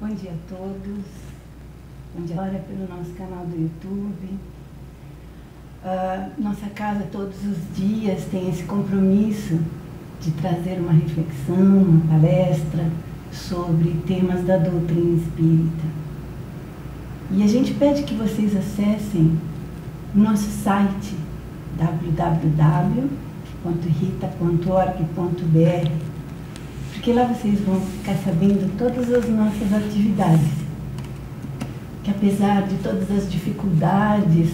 Bom dia a todos. Bom dia agora pelo nosso canal do YouTube. Nossa casa todos os dias tem esse compromisso de trazer uma reflexão, uma palestra sobre temas da doutrina espírita. E a gente pede que vocês acessem o nosso site www.rita.org.br, porque lá vocês vão ficar sabendo todas as nossas atividades. Que apesar de todas as dificuldades,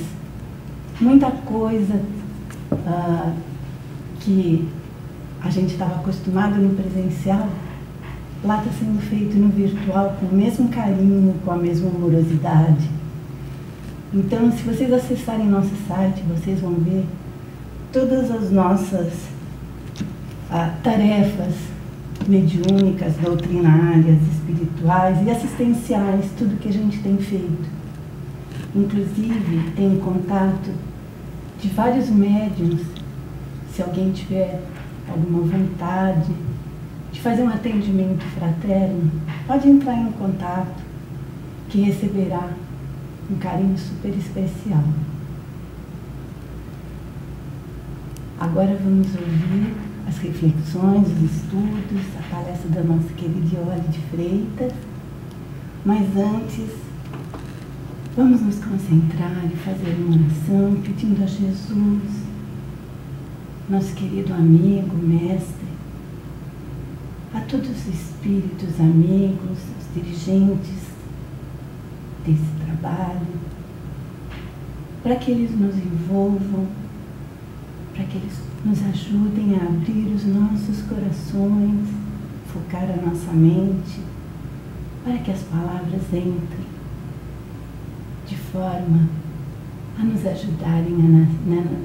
muita coisa que a gente estava acostumado no presencial, lá está sendo feito no virtual com o mesmo carinho, com a mesma amorosidade. Então, se vocês acessarem nosso site, vocês vão ver todas as nossas tarefas mediúnicas, doutrinárias, espirituais e assistenciais, tudo que a gente tem feito. Inclusive, tem contato de vários médiuns. Se alguém tiver alguma vontade de fazer um atendimento fraterno, pode entrar em contato, que receberá um carinho super especial. Agora vamos ouvir as reflexões, os estudos, a palestra da nossa querida Iole de Freitas. Mas antes, vamos nos concentrar e fazer uma oração pedindo a Jesus, nosso querido amigo, mestre, a todos os espíritos amigos, os dirigentes desse trabalho, para que eles nos envolvam, para que eles nos ajudem a abrir os nossos corações, focar a nossa mente, para que as palavras entrem de forma a nos ajudarem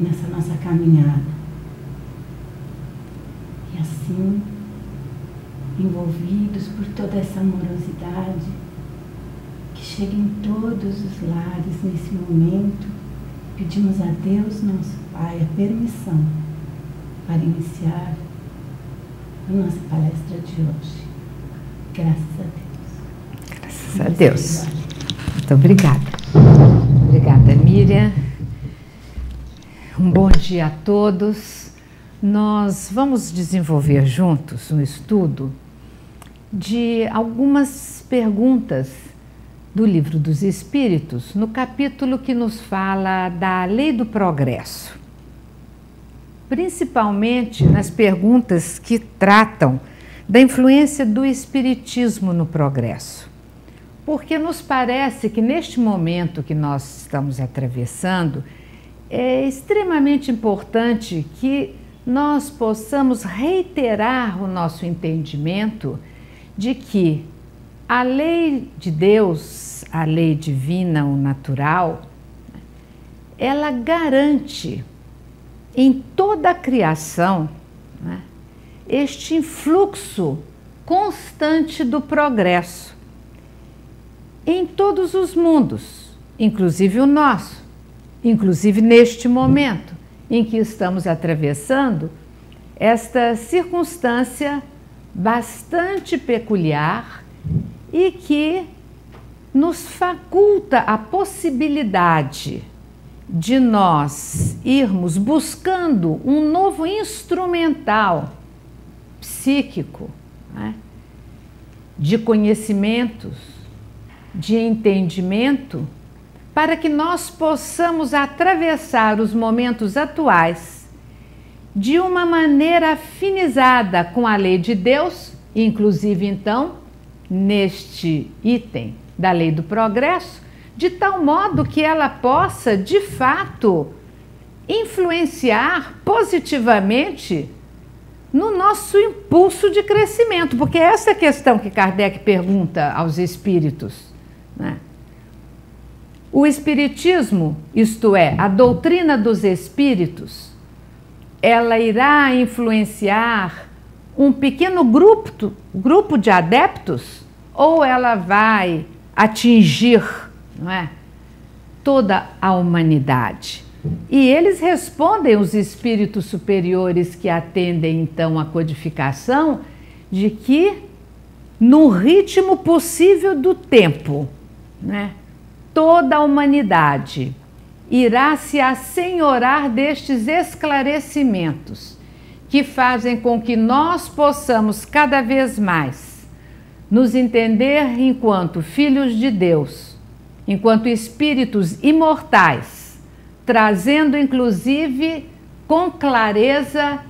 nessa nossa caminhada. E assim, envolvidos por toda essa amorosidade, que chegue em todos os lares nesse momento, pedimos a Deus, nosso Pai, a permissão para iniciar a nossa palestra de hoje. Graças a Deus. Graças a Deus. Muito obrigada. Obrigada, Miriam. Um bom dia a todos. Nós vamos desenvolver juntos um estudo de algumas perguntas do Livro dos Espíritos, no capítulo que nos fala da lei do progresso. Principalmente nas perguntas que tratam da influência do Espiritismo no progresso. Porque nos parece que neste momento que nós estamos atravessando, é extremamente importante que nós possamos reiterar o nosso entendimento de que a lei de Deus, a lei divina, o natural, ela garante em toda a criação, né, este influxo constante do progresso em todos os mundos, inclusive o nosso, inclusive neste momento em que estamos atravessando esta circunstância bastante peculiar e que nos faculta a possibilidade de nós irmos buscando um novo instrumental psíquico, né, de conhecimentos, de entendimento, para que nós possamos atravessar os momentos atuais de uma maneira afinizada com a lei de Deus, inclusive então, neste item da lei do progresso, de tal modo que ela possa, de fato, influenciar positivamente no nosso impulso de crescimento, porque essa é a questão que Kardec pergunta aos espíritos, né? O espiritismo, isto é, a doutrina dos espíritos, ela irá influenciar um pequeno grupo de adeptos, ou ela vai atingir, não é, toda a humanidade? E eles respondem, os espíritos superiores que atendem então a codificação, de que no ritmo possível do tempo, né, toda a humanidade irá se assenhorar destes esclarecimentos que fazem com que nós possamos cada vez mais nos entender enquanto filhos de Deus, enquanto espíritos imortais, trazendo inclusive com clareza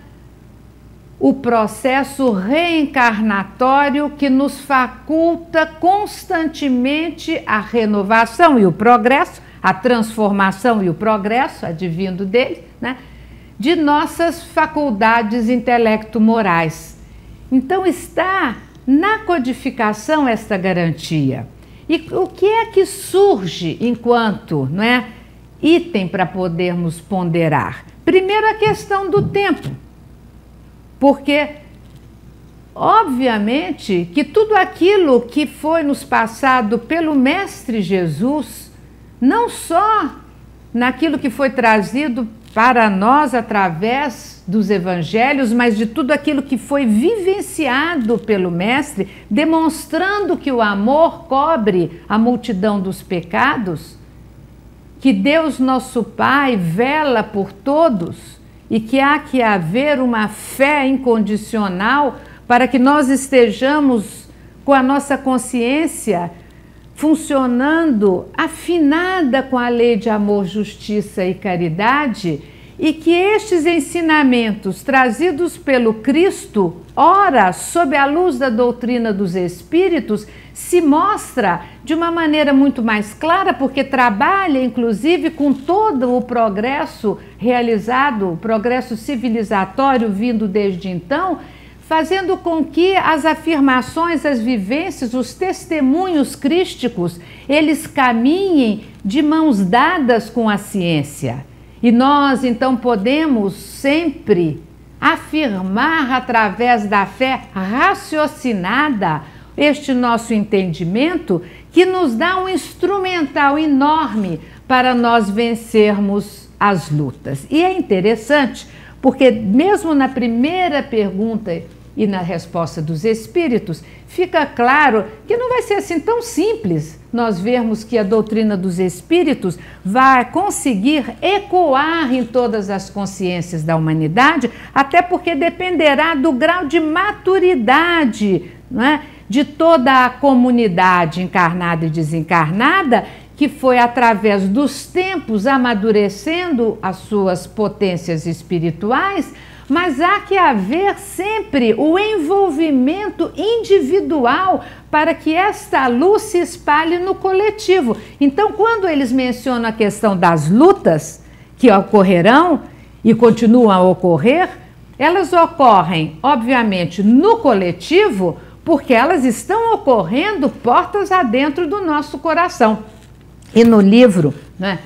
o processo reencarnatório que nos faculta constantemente a renovação e o progresso, a transformação e o progresso, advindo dele, né, de nossas faculdades intelecto-morais. Então está na codificação esta garantia. E o que é que surge enquanto, não é, item para podermos ponderar? Primeiro, a questão do tempo. Porque, obviamente, que tudo aquilo que foi nos passado pelo Mestre Jesus, não só naquilo que foi trazido para nós através dos evangelhos, mas de tudo aquilo que foi vivenciado pelo Mestre, demonstrando que o amor cobre a multidão dos pecados, que Deus nosso Pai vela por todos e que há que haver uma fé incondicional para que nós estejamos com a nossa consciência funcionando afinada com a lei de amor, justiça e caridade, e que estes ensinamentos trazidos pelo Cristo, ora, sob a luz da doutrina dos Espíritos, se mostra de uma maneira muito mais clara, porque trabalha, inclusive, com todo o progresso realizado, o progresso civilizatório vindo desde então, fazendo com que as afirmações, as vivências, os testemunhos crísticos, eles caminhem de mãos dadas com a ciência. E nós, então, podemos sempre afirmar, através da fé raciocinada, este nosso entendimento, que nos dá um instrumental enorme para nós vencermos as lutas. E é interessante, porque mesmo na primeira pergunta e na resposta dos Espíritos, fica claro que não vai ser assim tão simples nós vermos que a doutrina dos Espíritos vai conseguir ecoar em todas as consciências da humanidade, até porque dependerá do grau de maturidade, não é, de toda a comunidade encarnada e desencarnada, que foi através dos tempos amadurecendo as suas potências espirituais, mas há que haver sempre o envolvimento individual para que esta luz se espalhe no coletivo. Então, quando eles mencionam a questão das lutas que ocorrerão e continuam a ocorrer, elas ocorrem, obviamente, no coletivo, porque elas estão ocorrendo portas adentro do nosso coração. E no livro, né,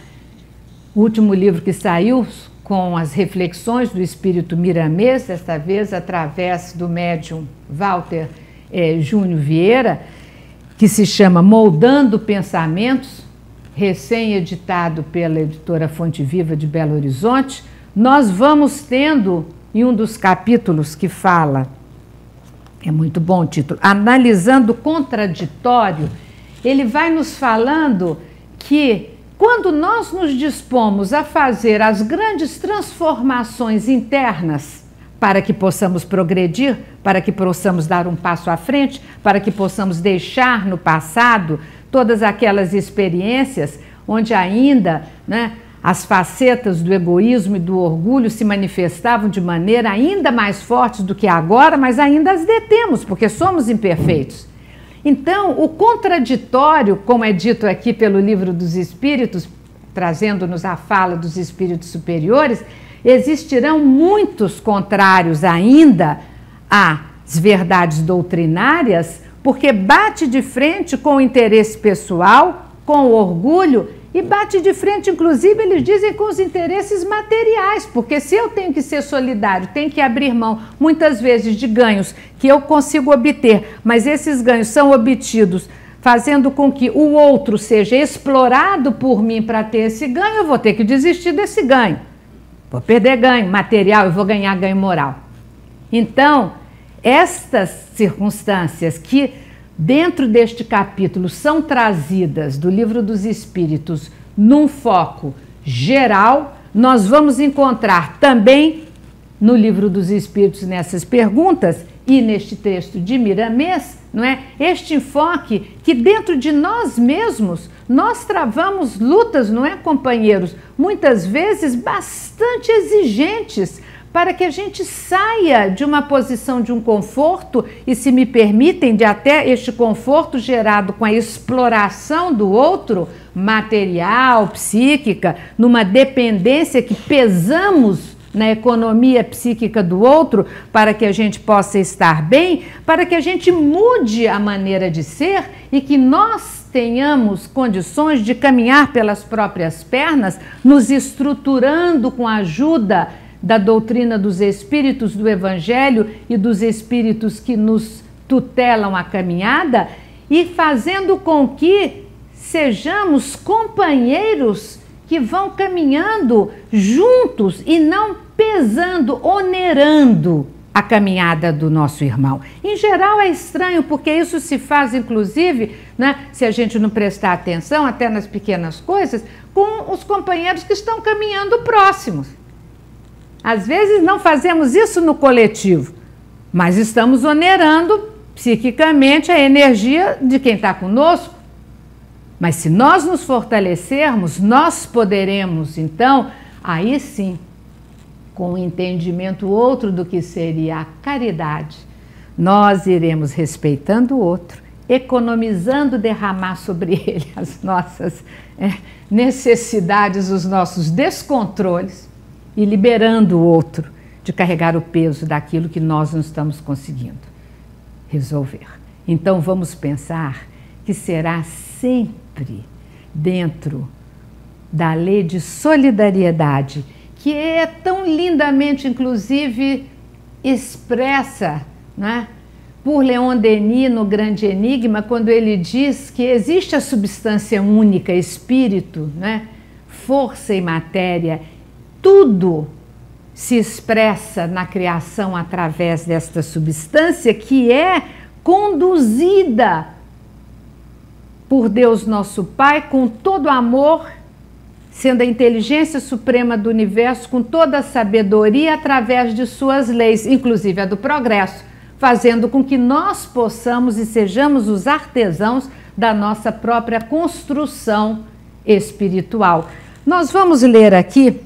o último livro que saiu, com as reflexões do espírito Miramês, desta vez através do médium Walter Júnior Vieira, que se chama Moldando Pensamentos, recém-editado pela editora Fonte Viva de Belo Horizonte, nós vamos tendo, em um dos capítulos que fala, é muito bom o título, Analisando o Contraditório, ele vai nos falando que quando nós nos dispomos a fazer as grandes transformações internas para que possamos progredir, para que possamos dar um passo à frente, para que possamos deixar no passado todas aquelas experiências onde ainda, né, as facetas do egoísmo e do orgulho se manifestavam de maneira ainda mais forte do que agora, mas ainda as detemos, porque somos imperfeitos. Então, o contraditório, como é dito aqui pelo Livro dos Espíritos, trazendo-nos a fala dos espíritos superiores, existirão muitos contrários ainda às verdades doutrinárias, porque bate de frente com o interesse pessoal, com o orgulho, e bate de frente, inclusive, eles dizem, com os interesses materiais, porque se eu tenho que ser solidário, tenho que abrir mão, muitas vezes, de ganhos que eu consigo obter, mas esses ganhos são obtidos fazendo com que o outro seja explorado por mim para ter esse ganho, eu vou ter que desistir desse ganho. Vou perder ganho material, eu vou ganhar ganho moral. Então, estas circunstâncias que dentro deste capítulo são trazidas do Livro dos Espíritos num foco geral, nós vamos encontrar também no Livro dos Espíritos, nessas perguntas e neste texto de Miramês, não é? Este enfoque que dentro de nós mesmos nós travamos lutas, não é, companheiros? Muitas vezes bastante exigentes, para que a gente saia de uma posição de um conforto e, se me permitem, de até este conforto gerado com a exploração do outro, material, psíquica, numa dependência que pesamos na economia psíquica do outro para que a gente possa estar bem, para que a gente mude a maneira de ser e que nós tenhamos condições de caminhar pelas próprias pernas, nos estruturando com a ajuda da doutrina dos espíritos do Evangelho e dos espíritos que nos tutelam a caminhada e fazendo com que sejamos companheiros que vão caminhando juntos e não pesando, onerando a caminhada do nosso irmão. Em geral é estranho, porque isso se faz inclusive, né, se a gente não prestar atenção até nas pequenas coisas, com os companheiros que estão caminhando próximos. Às vezes não fazemos isso no coletivo, mas estamos onerando psiquicamente a energia de quem está conosco. Mas se nós nos fortalecermos, nós poderemos, então, aí sim, com o entendimento outro do que seria a caridade, nós iremos respeitando o outro, economizando derramar sobre ele as nossas necessidades, os nossos descontroles, e liberando o outro de carregar o peso daquilo que nós não estamos conseguindo resolver. Então vamos pensar que será sempre dentro da lei de solidariedade, que é tão lindamente, inclusive, expressa, né, por Leon Denis no Grande Enigma, quando ele diz que existe a substância única, espírito, né, força e matéria. Tudo se expressa na criação através desta substância que é conduzida por Deus nosso Pai com todo amor, sendo a inteligência suprema do universo, com toda a sabedoria através de suas leis, inclusive a do progresso, fazendo com que nós possamos e sejamos os artesãos da nossa própria construção espiritual. Nós vamos ler aqui,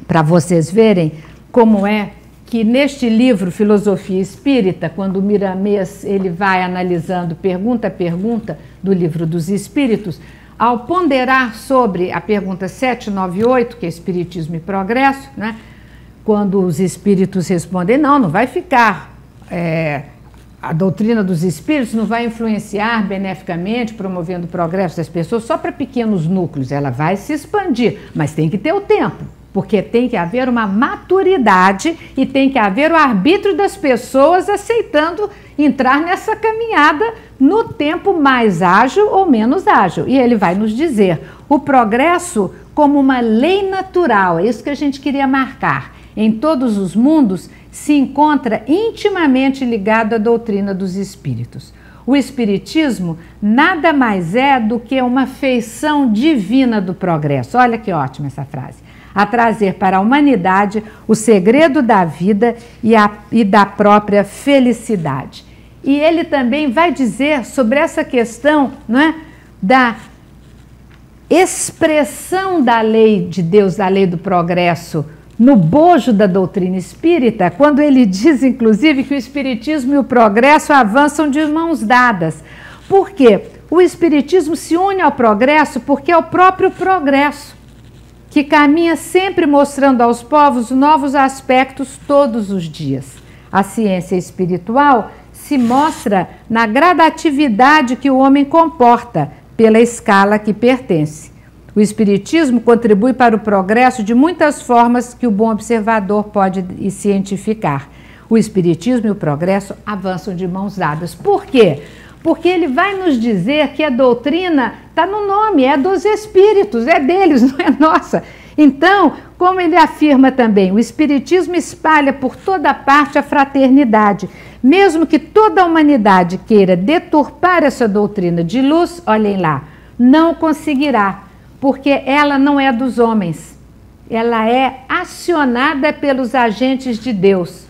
para vocês verem como é que neste livro Filosofia Espírita, quando o Miramês ele vai analisando pergunta a pergunta do Livro dos Espíritos, ao ponderar sobre a pergunta 798, que é Espiritismo e Progresso, né, quando os espíritos respondem, não vai ficar, a doutrina dos espíritos não vai influenciar beneficamente, promovendo o progresso das pessoas só para pequenos núcleos, ela vai se expandir, mas tem que ter o tempo. Porque tem que haver uma maturidade e tem que haver o arbítrio das pessoas aceitando entrar nessa caminhada no tempo mais ágil ou menos ágil. E ele vai nos dizer o progresso como uma lei natural, é isso que a gente queria marcar. Em todos os mundos se encontra intimamente ligado à doutrina dos espíritos. O espiritismo nada mais é do que uma feição divina do progresso. Olha que ótima essa frase. A trazer para a humanidade o segredo da vida e da própria felicidade. E ele também vai dizer sobre essa questão, não é, da expressão da lei de Deus, da lei do progresso, no bojo da doutrina espírita, quando ele diz, inclusive, que o espiritismo e o progresso avançam de mãos dadas. Por quê? O espiritismo se une ao progresso porque é o próprio progresso, que caminha sempre mostrando aos povos novos aspectos todos os dias. A ciência espiritual se mostra na gradatividade que o homem comporta pela escala que pertence. O espiritismo contribui para o progresso de muitas formas que o bom observador pode cientificar. O espiritismo e o progresso avançam de mãos dadas. Por quê? Porque ele vai nos dizer que a doutrina está no nome, é dos espíritos, é deles, não é nossa. Então, como ele afirma também, o Espiritismo espalha por toda parte a fraternidade. Mesmo que toda a humanidade queira deturpar essa doutrina de luz, olhem lá, não conseguirá, porque ela não é dos homens. Ela é acionada pelos agentes de Deus.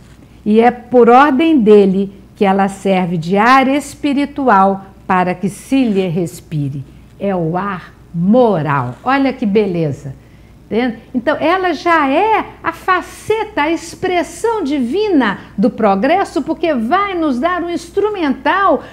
E é por ordem dele que ela serve de ar espiritual para que se lhe respire. É o ar moral. Olha que beleza. Entende? Então, ela já é a faceta, a expressão divina do progresso, porque vai nos dar um instrumental,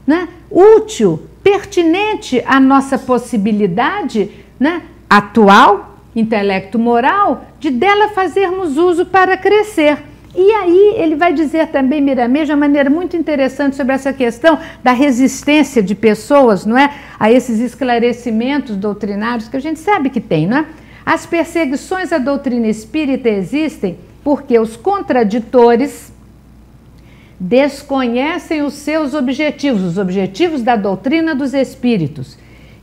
né, útil, pertinente à nossa possibilidade, né, atual, intelecto moral, de dela fazermos uso para crescer. E aí ele vai dizer também, Miramês, de uma maneira muito interessante sobre essa questão da resistência de pessoas, não é, a esses esclarecimentos doutrinários que a gente sabe que tem, não é? As perseguições à doutrina espírita existem porque os contraditores desconhecem os seus objetivos, os objetivos da doutrina dos espíritos,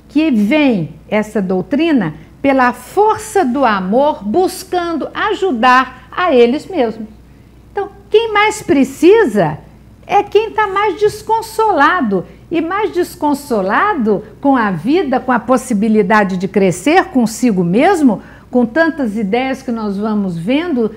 que vem essa doutrina pela força do amor, buscando ajudar a eles mesmos. Então, quem mais precisa é quem está mais desconsolado. E mais desconsolado com a vida, com a possibilidade de crescer consigo mesmo, com tantas ideias que nós vamos vendo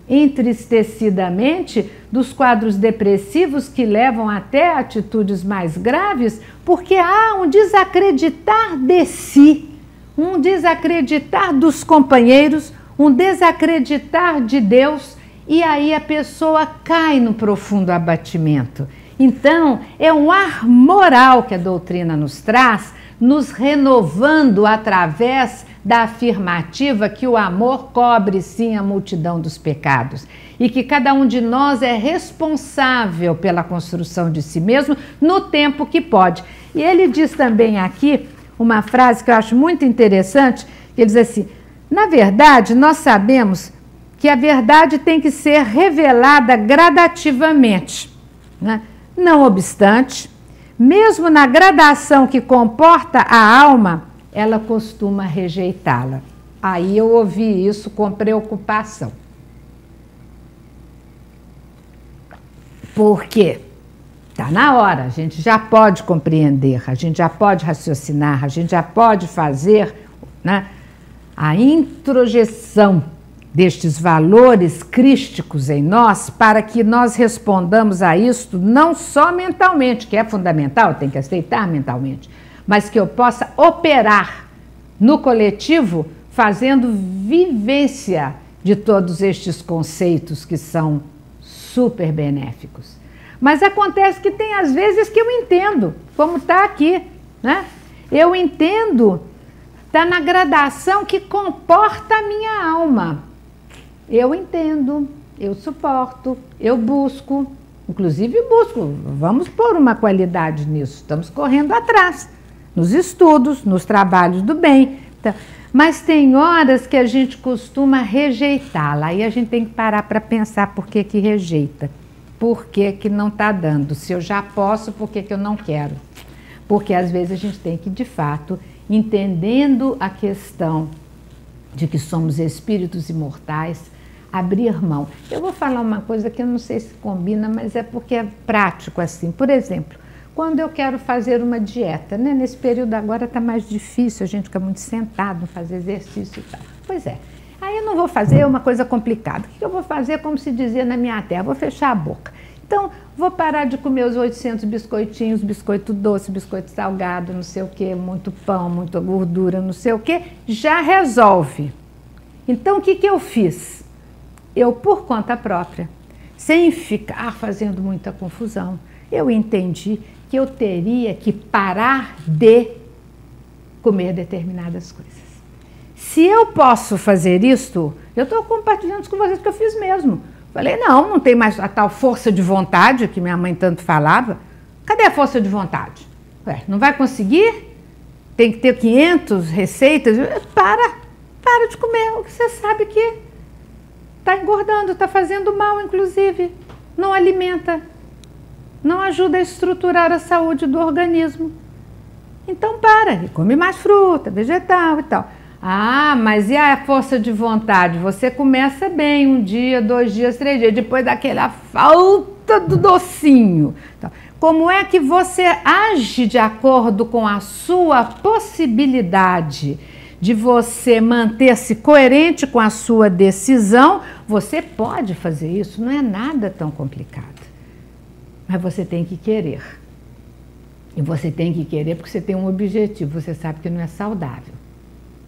entristecidamente, dos quadros depressivos que levam até atitudes mais graves, porque há um desacreditar de si, um desacreditar dos companheiros, um desacreditar de Deus, e aí a pessoa cai no profundo abatimento. Então, é um ar moral que a doutrina nos traz, nos renovando através da afirmativa que o amor cobre sim a multidão dos pecados e que cada um de nós é responsável pela construção de si mesmo no tempo que pode. E ele diz também aqui uma frase que eu acho muito interessante, que ele diz assim: na verdade, nós sabemos que a verdade tem que ser revelada gradativamente, né? Não obstante, mesmo na gradação que comporta a alma, ela costuma rejeitá-la. Aí eu ouvi isso com preocupação. Por quê? Está na hora, a gente já pode compreender, a gente já pode raciocinar, a gente já pode fazer, né, a introjeção destes valores crísticos em nós, para que nós respondamos a isto não só mentalmente, que é fundamental, tem que aceitar mentalmente, mas que eu possa operar no coletivo, fazendo vivência de todos estes conceitos que são super benéficos. Mas acontece que tem às vezes que eu entendo, como está aqui, né? Eu entendo, está na gradação que comporta a minha alma. Eu entendo, eu suporto, eu busco, inclusive busco, vamos pôr uma qualidade nisso, estamos correndo atrás, nos estudos, nos trabalhos do bem. Então, mas tem horas que a gente costuma rejeitá-la, aí a gente tem que parar para pensar por que que rejeita, por que que não está dando, se eu já posso, por que que eu não quero? Porque às vezes a gente tem que, de fato, entendendo a questão de que somos espíritos imortais, abrir mão. Eu vou falar uma coisa que eu não sei se combina, mas é porque é prático assim. Por exemplo, quando eu quero fazer uma dieta, né? Nesse período agora está mais difícil, a gente fica muito sentado, fazer exercício e tal. Pois é, aí eu não vou fazer uma coisa complicada. O que eu vou fazer, como se dizia na minha terra? Vou fechar a boca. Então, vou parar de comer os 800 biscoitinhos, biscoito doce, biscoito salgado, não sei o quê, muito pão, muita gordura, não sei o quê, já resolve. Então, o que que eu fiz? Eu, por conta própria, sem ficar fazendo muita confusão, eu entendi que eu teria que parar de comer determinadas coisas. Se eu posso fazer isto, eu estou compartilhando isso com vocês, que eu fiz mesmo. Falei, não tem mais a tal força de vontade que minha mãe tanto falava. Cadê a força de vontade? Ué, não vai conseguir? Tem que ter 500 receitas? Para de comer o que você sabe que está engordando, está fazendo mal, inclusive. Não alimenta, não ajuda a estruturar a saúde do organismo. Então para, e come mais fruta, vegetal e tal. Ah, mas e a força de vontade? Você começa bem, 1 dia, 2 dias, 3 dias, depois daquela falta do docinho. Então, como é que você age de acordo com a sua possibilidade de você manter-se coerente com a sua decisão? Você pode fazer isso, não é nada tão complicado. Mas você tem que querer. E você tem que querer porque você tem um objetivo, você sabe que não é saudável.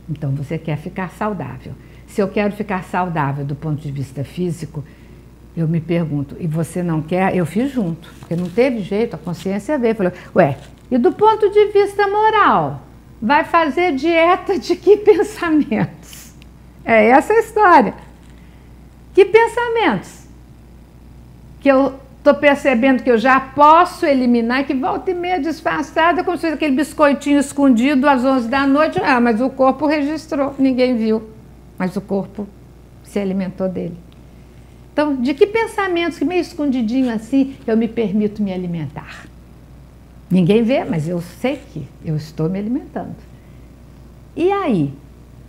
Então você quer ficar saudável. Se eu quero ficar saudável do ponto de vista físico, eu me pergunto, e você não quer? Eu fiz junto, porque não teve jeito, a consciência veio e falou, ué, e do ponto de vista moral? Vai fazer dieta de que pensamentos? É essa a história. Que pensamentos? Que eu estou percebendo que eu já posso eliminar, que volta e meia disfarçada, como se fosse aquele biscoitinho escondido às 11 da noite. Ah, mas o corpo registrou, ninguém viu. Mas o corpo se alimentou dele. Então, de que pensamentos, que meio escondidinho assim, eu me permito me alimentar? Ninguém vê, mas eu sei que eu estou me alimentando. E aí?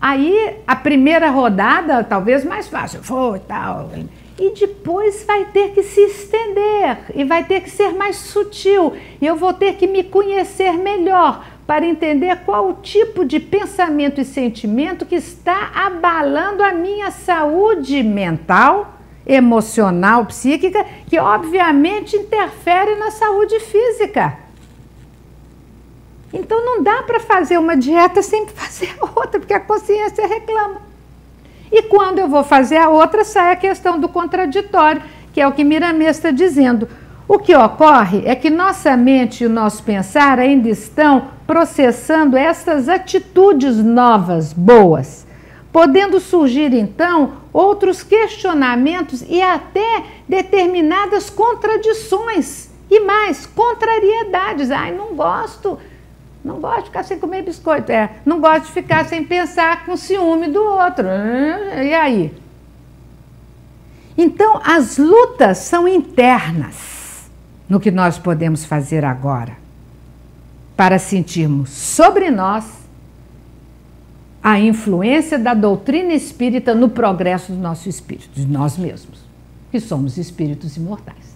Aí, a primeira rodada, talvez mais fácil, foi tal... E depois vai ter que se estender e vai ter que ser mais sutil. E eu vou ter que me conhecer melhor para entender qual o tipo de pensamento e sentimento que está abalando a minha saúde mental, emocional, psíquica, que obviamente interfere na saúde física. Então não dá para fazer uma dieta sem fazer a outra, porque a consciência reclama. E quando eu vou fazer a outra, sai a questão do contraditório, que é o que Miramês está dizendo. O que ocorre é que nossa mente e o nosso pensar ainda estão processando essas atitudes novas, boas, podendo surgir então outros questionamentos e até determinadas contradições e mais, contrariedades. Ai, não gosto de ficar sem comer biscoito, não gosto de ficar sem pensar com ciúme do outro, e aí? Então, as lutas são internas no que nós podemos fazer agora, para sentirmos sobre nós a influência da doutrina espírita no progresso do nosso espírito, de nós mesmos, que somos espíritos imortais.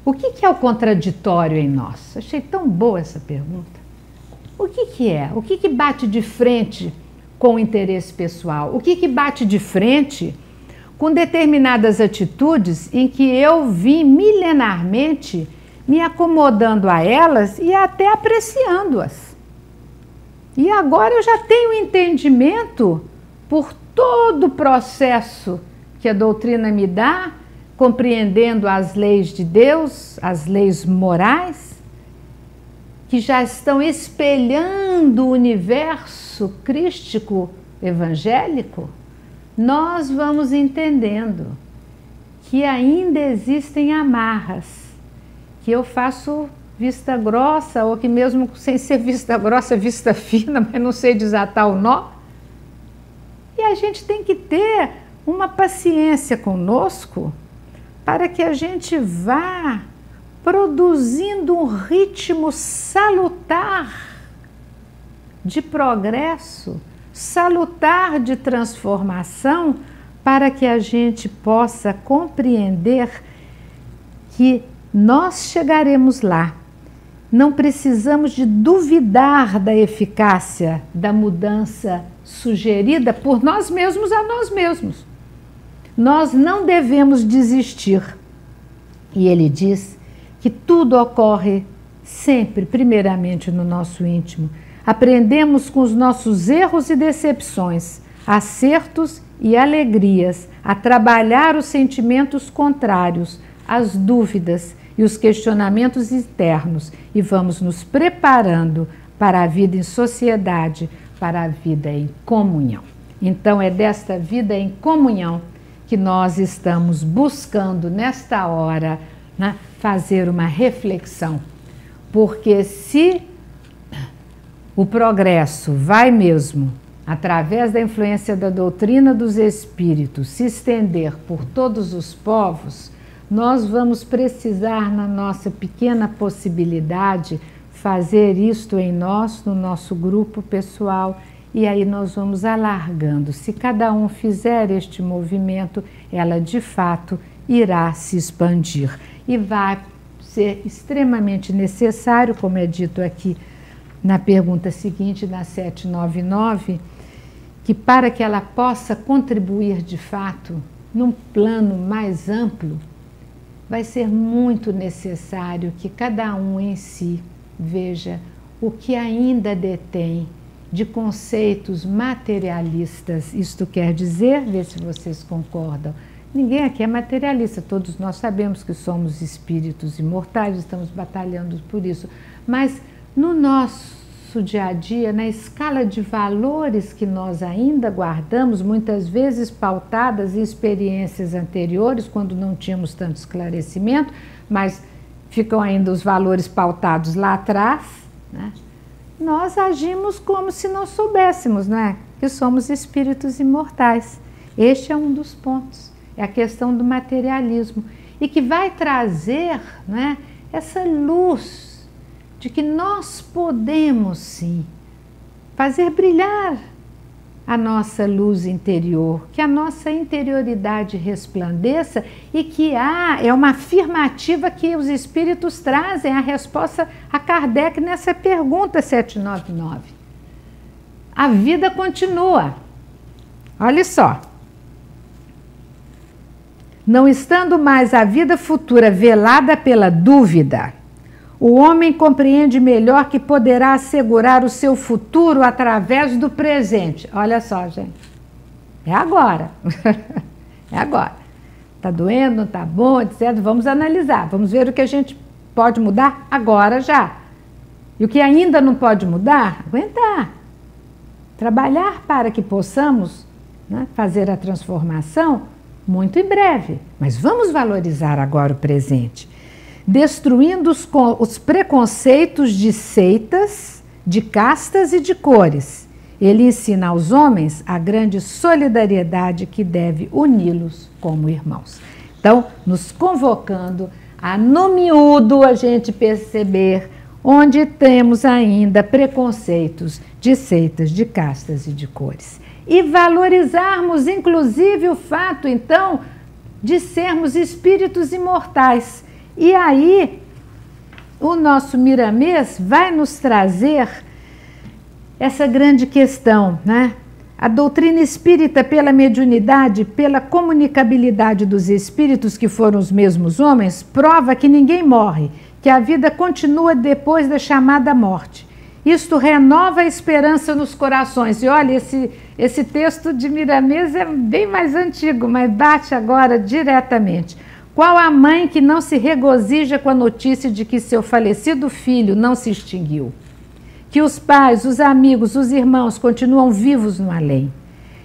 O que é o contraditório em nós? Achei tão boa essa pergunta. O que é? O que bate de frente com o interesse pessoal? O que bate de frente com determinadas atitudes em que eu vim milenarmente me acomodando a elas e até apreciando-as? E agora eu já tenho entendimento por todo o processo que a doutrina me dá, compreendendo as leis de Deus, as leis morais, que já estão espelhando o universo crístico evangélico, nós vamos entendendo que ainda existem amarras, que eu faço vista grossa, ou que mesmo sem ser vista grossa, vista fina, mas não sei desatar o nó. E a gente tem que ter uma paciência conosco, para que a gente vá produzindo um ritmo salutar de progresso, salutar de transformação, para que a gente possa compreender que nós chegaremos lá. Não precisamos de duvidar da eficácia da mudança sugerida por nós mesmos a nós mesmos. Nós não devemos desistir. E ele diz que tudo ocorre sempre, primeiramente, no nosso íntimo. Aprendemos com os nossos erros e decepções, acertos e alegrias, a trabalhar os sentimentos contrários, as dúvidas e os questionamentos internos, e vamos nos preparando para a vida em sociedade, para a vida em comunhão. Então é desta vida em comunhão que nós estamos buscando nesta hora, né, fazer uma reflexão, porque se o progresso vai mesmo, através da influência da doutrina dos espíritos, se estender por todos os povos, nós vamos precisar, na nossa pequena possibilidade, fazer isto em nós, no nosso grupo pessoal E aí nós vamos alargando. Se cada um fizer este movimento, ela de fato irá se expandir. E vai ser extremamente necessário, como é dito aqui na pergunta seguinte, na 799, que para que ela possa contribuir de fato num plano mais amplo, vai ser muito necessário que cada um em si veja o que ainda detém de conceitos materialistas. Isto quer dizer, vê se vocês concordam, ninguém aqui é materialista, todos nós sabemos que somos espíritos imortais, estamos batalhando por isso, mas no nosso dia a dia, na escala de valores que nós ainda guardamos, muitas vezes pautadas em experiências anteriores, quando não tínhamos tanto esclarecimento, mas ficam ainda os valores pautados lá atrás, né? Nós agimos como se não soubéssemos, né? Que somos espíritos imortais. Este é um dos pontos, é a questão do materialismo, e que vai trazer, né, essa luz de que nós podemos sim fazer brilhar a nossa luz interior, que a nossa interioridade resplandeça, e que é uma afirmativa que os espíritos trazem a resposta a Kardec nessa pergunta 799. A vida continua. Olha só. Não estando mais a vida futura velada pela dúvida, o homem compreende melhor que poderá assegurar o seu futuro através do presente. Olha só, gente. É agora. É agora. Está doendo, não está bom, etc. Vamos analisar. Vamos ver o que a gente pode mudar agora já. E o que ainda não pode mudar, aguentar. Trabalhar para que possamos, né, fazer a transformação muito em breve. Mas vamos valorizar agora o presente. Destruindo os preconceitos de seitas, de castas e de cores. Ele ensina aos homens a grande solidariedade que deve uni-los como irmãos. Então, nos convocando a, no miúdo, a gente perceber onde temos ainda preconceitos de seitas, de castas e de cores. E valorizarmos, inclusive, o fato, então, de sermos espíritos imortais. E aí, o nosso Miramês vai nos trazer essa grande questão, né? A doutrina espírita, pela mediunidade, pela comunicabilidade dos espíritos, que foram os mesmos homens, prova que ninguém morre, que a vida continua depois da chamada morte. Isto renova a esperança nos corações. E olha, esse texto de Miramês é bem mais antigo, mas bate agora diretamente. Qual a mãe que não se regozija com a notícia de que seu falecido filho não se extinguiu? Que os pais, os amigos, os irmãos continuam vivos no além.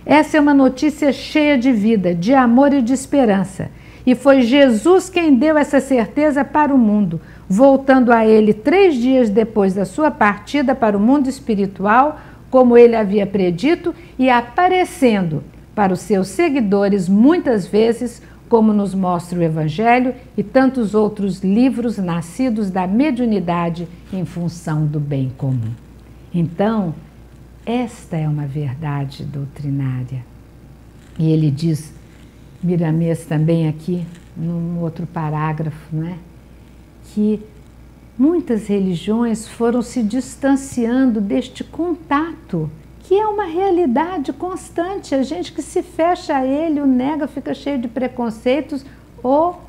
Essa é uma notícia cheia de vida, de amor e de esperança. E foi Jesus quem deu essa certeza para o mundo, voltando a ele 3 dias depois da sua partida para o mundo espiritual, como ele havia predito, e aparecendo para os seus seguidores muitas vezes, como nos mostra o Evangelho e tantos outros livros nascidos da mediunidade em função do bem comum. Então, esta é uma verdade doutrinária. E ele diz, Miramês também aqui, num outro parágrafo, né, que muitas religiões foram se distanciando deste contato, que é uma realidade constante. A gente que se fecha a ele, o nega, fica cheio de preconceitos ou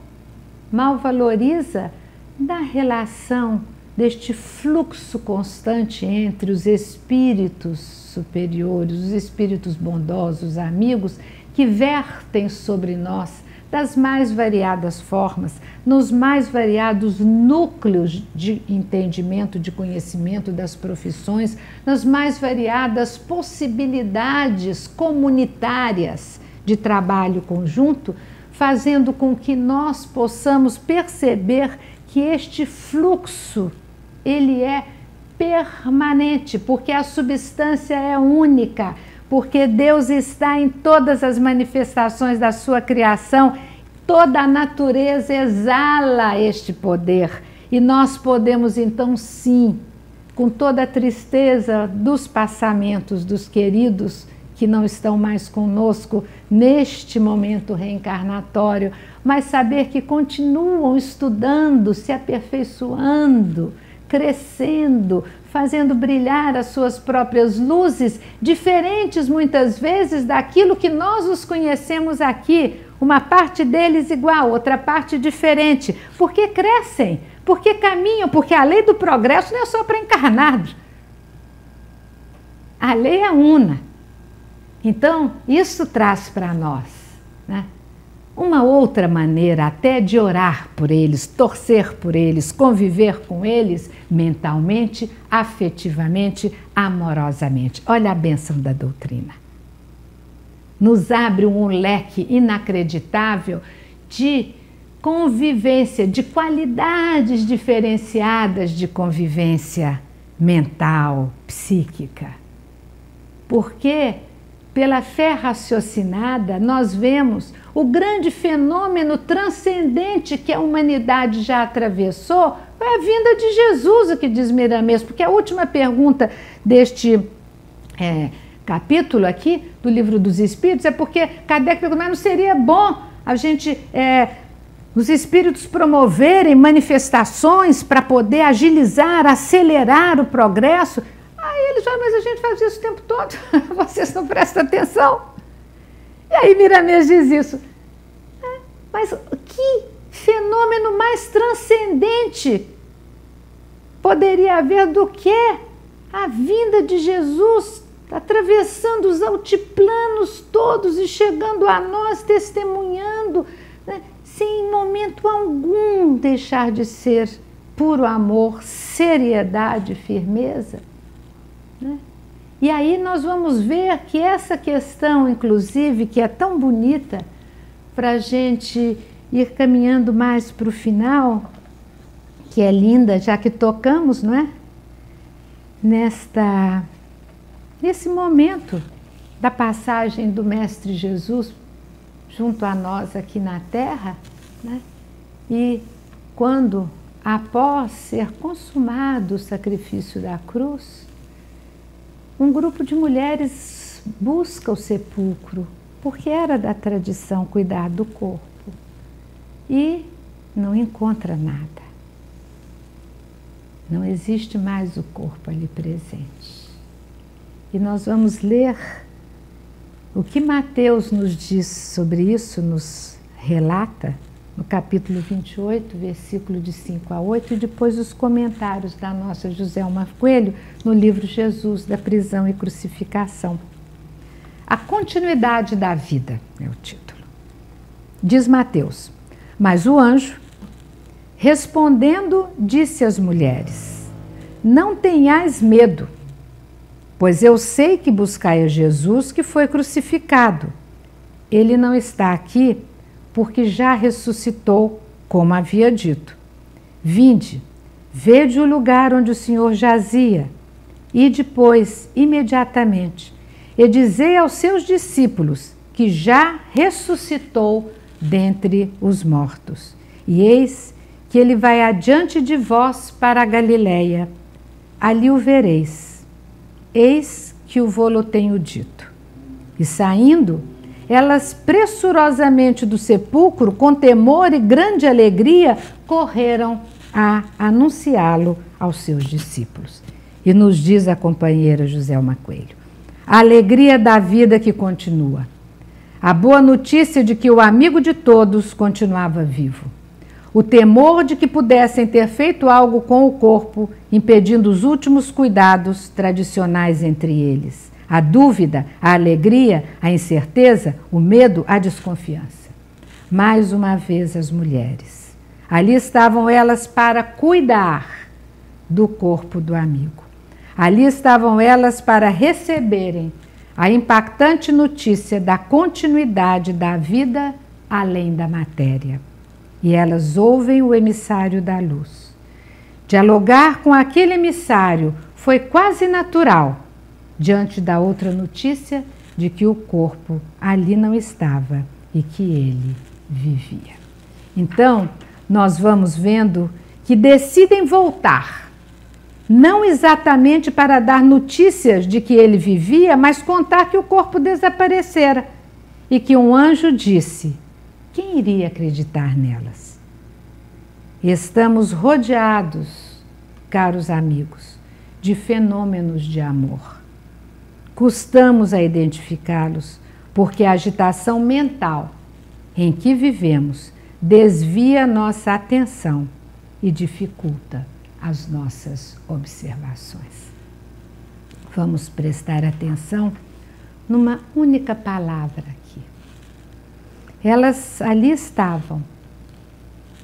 mal valoriza da relação, deste fluxo constante entre os espíritos superiores, os espíritos bondosos, amigos, que vertem sobre nós das mais variadas formas, nos mais variados núcleos de entendimento, de conhecimento das profissões, nas mais variadas possibilidades comunitárias de trabalho conjunto, fazendo com que nós possamos perceber que este fluxo, ele é permanente, porque a substância é única, porque Deus está em todas as manifestações da sua criação, toda a natureza exala este poder, e nós podemos então sim com toda a tristeza dos passamentos dos queridos que não estão mais conosco neste momento reencarnatório, mas saber que continuam estudando, se aperfeiçoando, crescendo, fazendo brilhar as suas próprias luzes, diferentes muitas vezes daquilo que nós os conhecemos aqui, uma parte deles igual, outra parte diferente, porque crescem, porque caminham, porque a lei do progresso não é só para encarnados, a lei é una. Então, isso traz para nós, né, uma outra maneira até de orar por eles, torcer por eles, conviver com eles mentalmente, afetivamente, amorosamente. Olha a bênção da doutrina. Nos abre um leque inacreditável de convivência, de qualidades diferenciadas de convivência mental, psíquica. Porque pela fé raciocinada, nós vemos o grande fenômeno transcendente que a humanidade já atravessou, foi a vinda de Jesus, o que diz Miramês, porque a última pergunta deste capítulo aqui, do Livro dos Espíritos, é porque Kardec perguntou, mas não seria bom a gente, os espíritos promoverem manifestações para poder agilizar, acelerar o progresso? Aí eles falam, mas a gente faz isso o tempo todo, vocês não prestam atenção. E aí Miramês diz isso. Mas que fenômeno mais transcendente poderia haver do que a vinda de Jesus, atravessando os altiplanos todos e chegando a nós, testemunhando, né, sem em momento algum deixar de ser puro amor, seriedade, firmeza. Né? E aí nós vamos ver que essa questão, inclusive, que é tão bonita, para a gente ir caminhando mais para o final, que é linda, já que tocamos, não é? Nesse momento da passagem do Mestre Jesus junto a nós aqui na Terra, né? E quando, após ser consumado o sacrifício da cruz, um grupo de mulheres busca o sepulcro, porque era da tradição cuidar do corpo, e não encontra nada. Não existe mais o corpo ali presente. E nós vamos ler o que Mateus nos diz sobre isso, nos relata, no capítulo 28, versículo de 5 a 8, e depois os comentários da nossa Joselma Coelho no livro Jesus, da prisão e crucificação. A continuidade da vida é o título. Diz Mateus, mas o anjo, respondendo, disse às mulheres, não tenhais medo, pois eu sei que buscai a Jesus que foi crucificado. Ele não está aqui, porque já ressuscitou, como havia dito. Vinde, vede o lugar onde o Senhor jazia, e depois, imediatamente, e dizei aos seus discípulos que já ressuscitou dentre os mortos. E eis que ele vai adiante de vós para a Galileia. Ali o vereis. Eis que o vô-lo tenho dito. E saindo, elas pressurosamente do sepulcro, com temor e grande alegria, correram a anunciá-lo aos seus discípulos. E nos diz a companheira Joselma Coelho, a alegria da vida que continua, a boa notícia de que o amigo de todos continuava vivo, o temor de que pudessem ter feito algo com o corpo, impedindo os últimos cuidados tradicionais entre eles, a dúvida, a alegria, a incerteza, o medo, a desconfiança. Mais uma vez as mulheres. Ali estavam elas para cuidar do corpo do amigo. Ali estavam elas para receberem a impactante notícia da continuidade da vida além da matéria. E elas ouvem o emissário da luz. Dialogar com aquele emissário foi quase natural, diante da outra notícia de que o corpo ali não estava e que ele vivia. Então, nós vamos vendo que decidem voltar não exatamente para dar notícias de que ele vivia, mas contar que o corpo desaparecera e que um anjo disse: quem iria acreditar nelas? Estamos rodeados, caros amigos, de fenômenos de amor. Custamos a identificá-los, porque a agitação mental em que vivemos desvia nossa atenção e dificulta as nossas observações. Vamos prestar atenção numa única palavra aqui. Elas ali estavam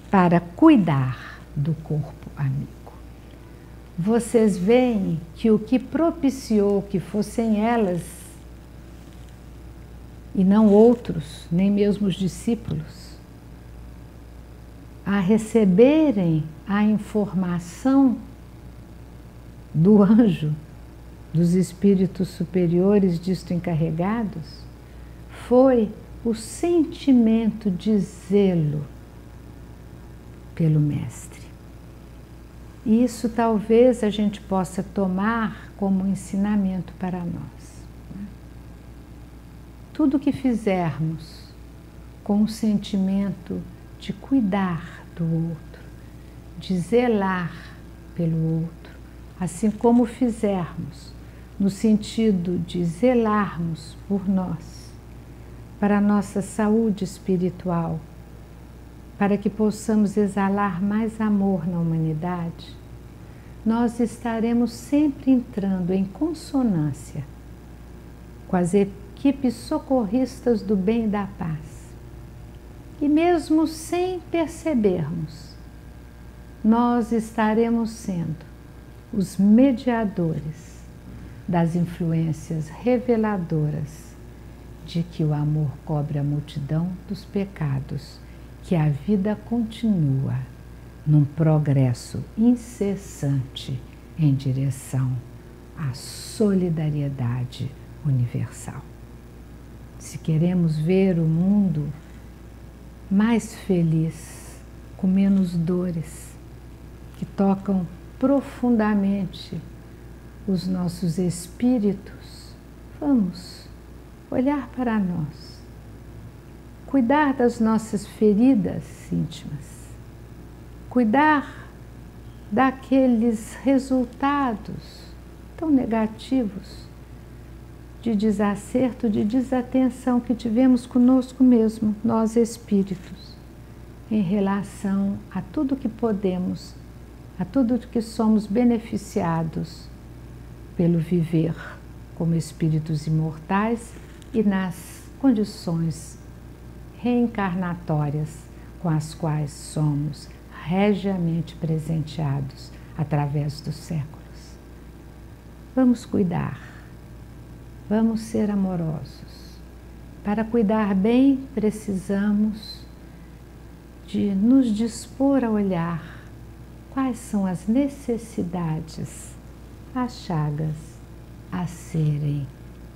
para cuidar do corpo amigo. Vocês veem que o que propiciou que fossem elas, e não outros, nem mesmo os discípulos, a receberem a informação do anjo, dos espíritos superiores disto encarregados, foi o sentimento de zelo pelo Mestre. E isso talvez a gente possa tomar como ensinamento para nós. Tudo que fizermos com o sentimento de cuidar do outro, de zelar pelo outro, assim como fizermos no sentido de zelarmos por nós, para a nossa saúde espiritual, para que possamos exalar mais amor na humanidade, nós estaremos sempre entrando em consonância com as equipes socorristas do bem e da paz. E mesmo sem percebermos, nós estaremos sendo os mediadores das influências reveladoras de que o amor cobre a multidão dos pecados, que a vida continua num progresso incessante em direção à solidariedade universal. Se queremos ver o mundo mais feliz, com menos dores, que tocam profundamente os nossos espíritos, vamos olhar para nós, cuidar das nossas feridas íntimas, cuidar daqueles resultados tão negativos de desacerto, de desatenção que tivemos conosco mesmo, nós espíritos, em relação a tudo que podemos, a tudo que somos beneficiados pelo viver como espíritos imortais e nas condições reencarnatórias com as quais somos regiamente presenteados através dos séculos. Vamos cuidar, vamos ser amorosos. Para cuidar bem, precisamos de nos dispor a olhar quais são as necessidades, as chagas a serem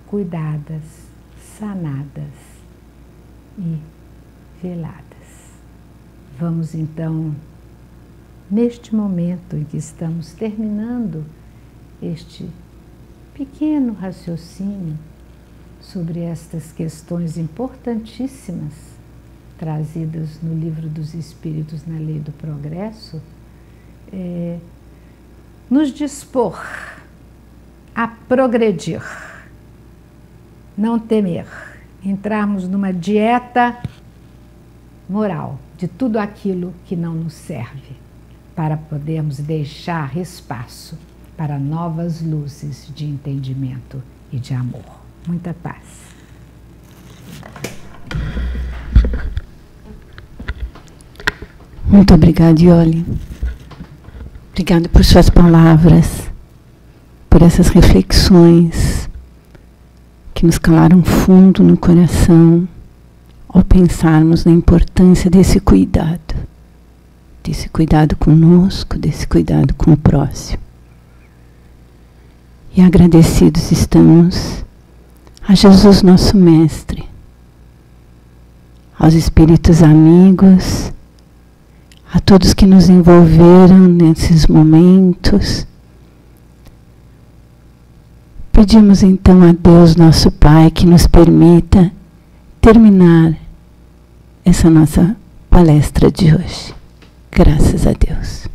cuidadas, sanadas e veladas. Vamos então, neste momento em que estamos terminando este pequeno raciocínio sobre estas questões importantíssimas trazidas no Livro dos Espíritos na Lei do Progresso, nos dispor a progredir, não temer, entrarmos numa dieta moral de tudo aquilo que não nos serve, para podermos deixar espaço para novas luzes de entendimento e de amor. Muita paz. Muito obrigada, Iole. Obrigada por suas palavras, por essas reflexões que nos calaram fundo no coração ao pensarmos na importância desse cuidado conosco, desse cuidado com o próximo. E agradecidos estamos a Jesus, nosso Mestre, aos espíritos amigos, a todos que nos envolveram nesses momentos Pedimos então a Deus, nosso Pai, que nos permita terminar essa nossa palestra de hoje. Graças a Deus.